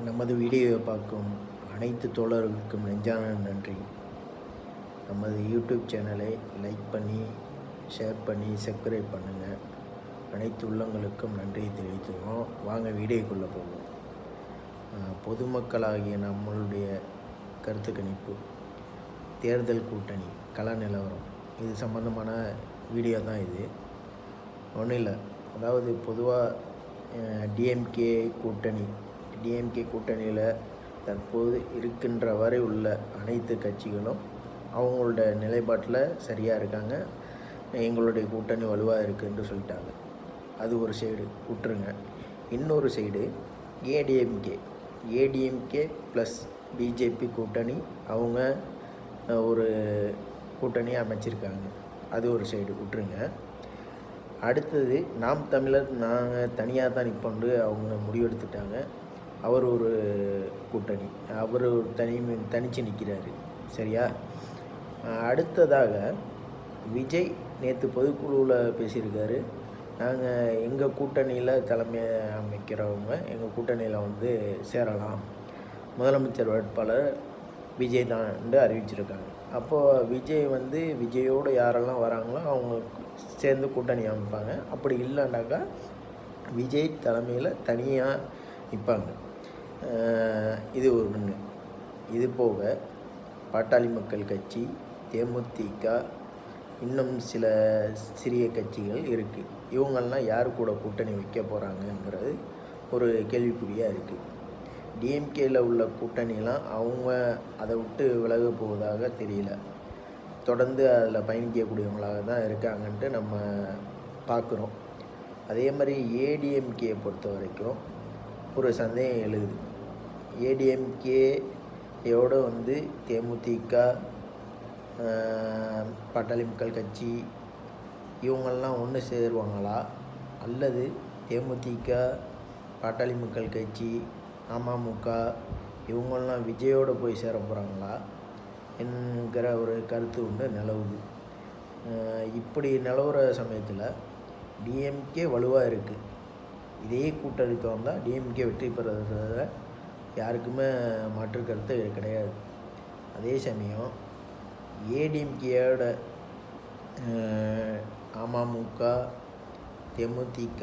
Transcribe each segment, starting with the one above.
நமது வீடியோவை பார்க்கும் அனைத்து தோழர்களுக்கும் நெஞ்சான நன்றி. நமது யூடியூப் சேனலை லைக் பண்ணி, ஷேர் பண்ணி, சப்ஸ்கிரைப் பண்ணுங்கள். அனைத்து உள்ளங்களுக்கும் நன்றியை தெரிவித்துக்கிறோம். வாங்க வீடியோக்குள்ளே போவோம். பொதுமக்களாகிய நம்மளுடைய கருத்து கணிப்பு, தேர்தல் கூட்டணி, கள நிலவரம், இது சம்பந்தமான வீடியோ தான் இது. ஒன்றும் இல்லை, அதாவது பொதுவாக டிஎம்கே கூட்டணியில் தற்போது இருக்கின்ற வரை உள்ள அனைத்து கட்சிகளும் அவங்களோட நிலைப்பாட்டில் சரியாக இருக்காங்க. எங்களுடைய கூட்டணி வலுவாக இருக்குன்னு சொல்லிட்டாங்க. அது ஒரு சைடு விட்டுருங்க. இன்னொரு சைடு ஏடிஎம்கே ப்ளஸ் பிஜேபி கூட்டணி, அவங்க ஒரு கூட்டணி அமைச்சிருக்காங்க. அது ஒரு சைடு விட்டுருங்க. அடுத்தது நாம் தமிழர், நாங்கள் தனியாக தான் நிற்போண்டு அவங்க முடிவெடுத்துட்டாங்க. அவர் ஒரு கூட்டணி, அவர் ஒரு தனித்து நிற்கிறாரு. சரியா? அடுத்ததாக விஜய் நேற்று பொதுக்குழுவில் பேசியிருக்காரு. நாங்கள் எங்கள் கூட்டணியில் தலைமை அமைக்கிறவங்க எங்கள் கூட்டணியில் சேரலாம், முதலமைச்சர் வேட்பாளர் விஜய் தான் என்று அறிவிச்சிருக்காங்க. அப்போது விஜயோடு யாரெல்லாம் வராங்களோ அவங்க சேர்ந்து கூட்டணி அமைப்பாங்க. அப்படி இல்லைனாக்கா விஜய் தலைமையில் தனியாக நிற்பாங்க. இது ஒன்று. இது போக பாட்டாளி மக்கள் கட்சி, தேமுதிக, இன்னும் சில சிறிய கட்சிகள் இருக்குது. இவங்கெல்லாம் யார் கூட கூட்டணி வைக்க போகிறாங்கங்கிறது ஒரு கேள்விக்குறியாக இருக்குது. டிஎம்கேயில் உள்ள கூட்டணிலாம் அவங்க அதை விட்டு விலக போவதாக தெரியல. தொடர்ந்து அதில் பயணிக்கக்கூடியவங்களாக தான் இருக்காங்கன்ட்டு நம்ம பார்க்குறோம். அதே மாதிரி ஏடிஎம்கேயை பொறுத்த வரைக்கும் ஒரு சந்தேகம் எழுது. ஏடிஎம்கேயோடு தேமுதிக, பாட்டாளி மக்கள் கட்சி இவங்கெல்லாம் ஒன்று சேருவாங்களா, அல்லது தேமுதிக, பாட்டாளி மக்கள் கட்சி, அமமுக இவங்கெல்லாம் விஜயோடு போய் சேர போகிறாங்களா என்கிற ஒரு கருத்து ஒன்று நிலவுது. இப்படி நிலவுற சமயத்தில் டிஎம்கே வலுவாக இருக்குது. இதே கூட்டணி வந்தால் டிஎம்கே வெற்றி பெறுறதுல யாருக்குமே மாற்று கருத்து கிடையாது. அதே சமயம் ஏடிஎம்கேயோட அமமுக, தேமுதிக,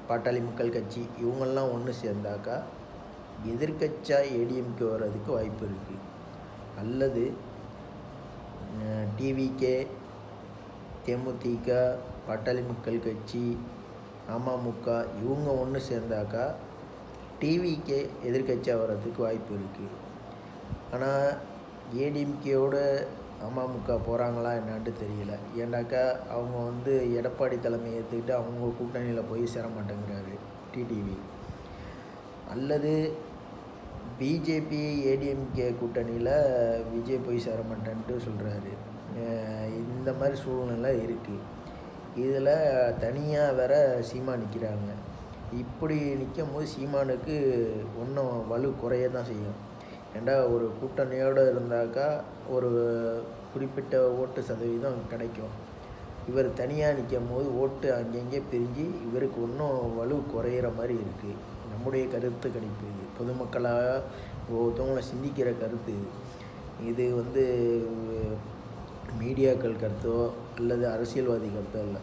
பாட்டாளி மக்கள் கட்சி இவங்கெல்லாம் ஒன்று சேர்ந்தாக்கா எதிர்க்கட்சியாக ஏடிஎம்கே வர்றதுக்கு வாய்ப்பு இருக்குது. அல்லது டிவிகே, தேமுதிக, பாட்டாளி மக்கள் கட்சி, அமமுக இவங்க ஒன்று சேர்ந்தாக்கா டிவிகே எதிர்க்கட்சியாக வர்றதுக்கு வாய்ப்பு இருக்குது. ஆனால் ஏடிஎம்கேயோடு அமமுக போகிறாங்களா என்னான்ட்டு தெரியல. ஏன்னாக்கா அவங்க எடப்பாடி தலைமையை ஏற்றுக்கிட்டு அவங்க கூட்டணியில் போய் சேர மாட்டேங்கிறாரு டிடிவி. அல்லது பிஜேபி ஏடிஎம்கே கூட்டணியில் விஜய் போய் சேர மாட்டேன்ட்டு சொல்கிறாரு. இந்த மாதிரி சூழ்நிலை இருக்குது. இதில் தனியாக வேற சீமான் நிற்கிறாங்க. இப்படி நிற்கும் போது சீமானுக்கு இன்னும் வலு குறைய தான் செய்யும். ஏண்டா ஒரு கூட்டணியோடு இருந்தாக்கா ஒரு குறிப்பிட்ட ஓட்டு சதவீதம் கிடைக்கும். இவர் தனியாக நிற்கும் போது ஓட்டு அங்கங்கே பிரிஞ்சு இவருக்கு இன்னும் வலு குறையிற மாதிரி இருக்குது. நம்முடைய கருத்து கணிப்பு இது. பொதுமக்களாக ஒருத்தவங்களை சிந்திக்கிற கருத்து இது. மீடியாக்கள் கருத்தோ அல்லது அரசியல்வாதி கருத்தோ இல்லை.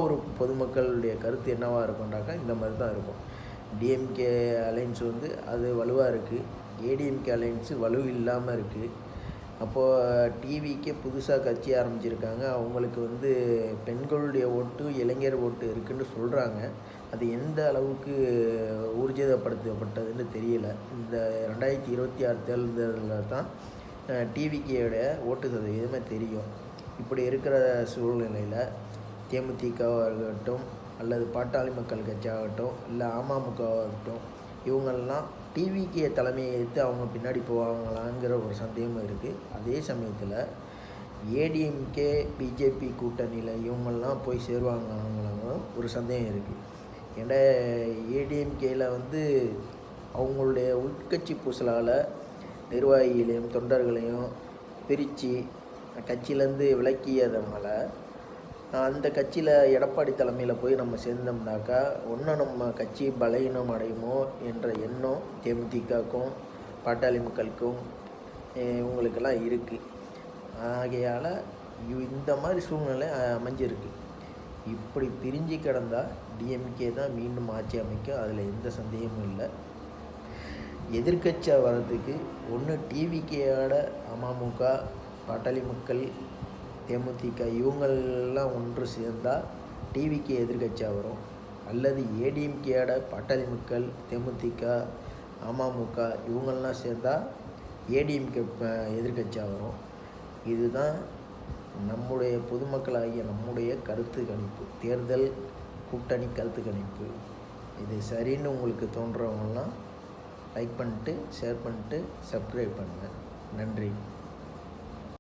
ஒரு பொதுமக்களுடைய கருத்து என்னவாக இருக்கும்னாக்கா இந்த மாதிரி தான் இருக்கும். டிஎம்கே அலைன்ஸ் அது வலுவாக இருக்குது, ஏடிஎம்கே அலைன்ஸு வலு இல்லாமல் இருக்குது. அப்போது டிவிக்கே புதுசாக கட்சி ஆரம்பிச்சிருக்காங்க. அவங்களுக்கு பெண்களுடைய ஓட்டு, இளைஞர் ஓட்டு இருக்குதுன்னு சொல்கிறாங்க. அது எந்த அளவுக்கு ஊர்ஜிதப்படுத்தப்பட்டதுன்னு தெரியல. இந்த 2026 தேர்தலில் தான் டிவிக்கேயோட ஓட்டு சதவீதமே தெரியும். இப்படி இருக்கிற சூழ்நிலையில் தேமுதிகவாகட்டும் அல்லது பாட்டாளி மக்கள் கட்சியாகட்டும் இல்லை அமமுகவாகட்டும் இவங்கெல்லாம் டிவிக்கே தலைமையை ஏற்று அவங்க பின்னாடி போவாங்களாங்கிற ஒரு சந்தேகமும் இருக்குது. அதே சமயத்தில் ஏடிஎம்கே பிஜேபி கூட்டணியில் இவங்கெல்லாம் போய் சேருவாங்களாங்களும் ஒரு சந்தேகம் இருக்குது. ஏன்னா ஏடிஎம்கேயில் அவங்களுடைய உட்கட்சி பூசலால் நிர்வாகிகளையும் தொண்டர்களையும் பிரித்து கட்சியிலேருந்து விலக்கியதனால அந்த கட்சியில் எடப்பாடி தலைமையில் போய் நம்ம சேர்ந்தோம்னாக்கா ஒன்றும் நம்ம கட்சி பலவீனம் அடையுமோ என்ற எண்ணம் தேமுதிகவுக்கும் பாட்டாளி மக்களுக்கும் இவங்களுக்கெல்லாம் இருக்குது. ஆகையால் இந்த மாதிரி சூழ்நிலை அமைஞ்சிருக்கு. இப்படி பிரிஞ்சு கிடந்தால் டிஎம்கே தான் மீண்டும் ஆட்சி அமைக்கும், அதில் எந்த சந்தேகமும் இல்லை. எதிர்க்கட்சியாக வர்றதுக்கு ஒன்று டிவிகேயோட அமமுக, பாட்டாளி மக்கள், தேமுதிக இவங்கள்லாம் ஒன்று சேர்ந்தால் டிவிகே எதிர்க்கட்சியாக வரும். அல்லது ஏடிஎம்கேயோட பாட்டாளி மக்கள், தேமுதிக, அமமுக இவங்கள்லாம் சேர்ந்தால் ஏடிஎம்கே எதிர்க்கட்சியாக வரும். இதுதான் நம்முடைய பொதுமக்களாகிய நம்முடைய கருத்து கணிப்பு, தேர்தல் கூட்டணி கருத்து கணிப்பு. இது சரின்னு உங்களுக்கு தோன்றவங்களாம் லைக் பண்ணிட்டு, ஷேர் பண்ணிட்டு, சப்ஸ்கிரைப் பண்ணுங்கள். நன்றி.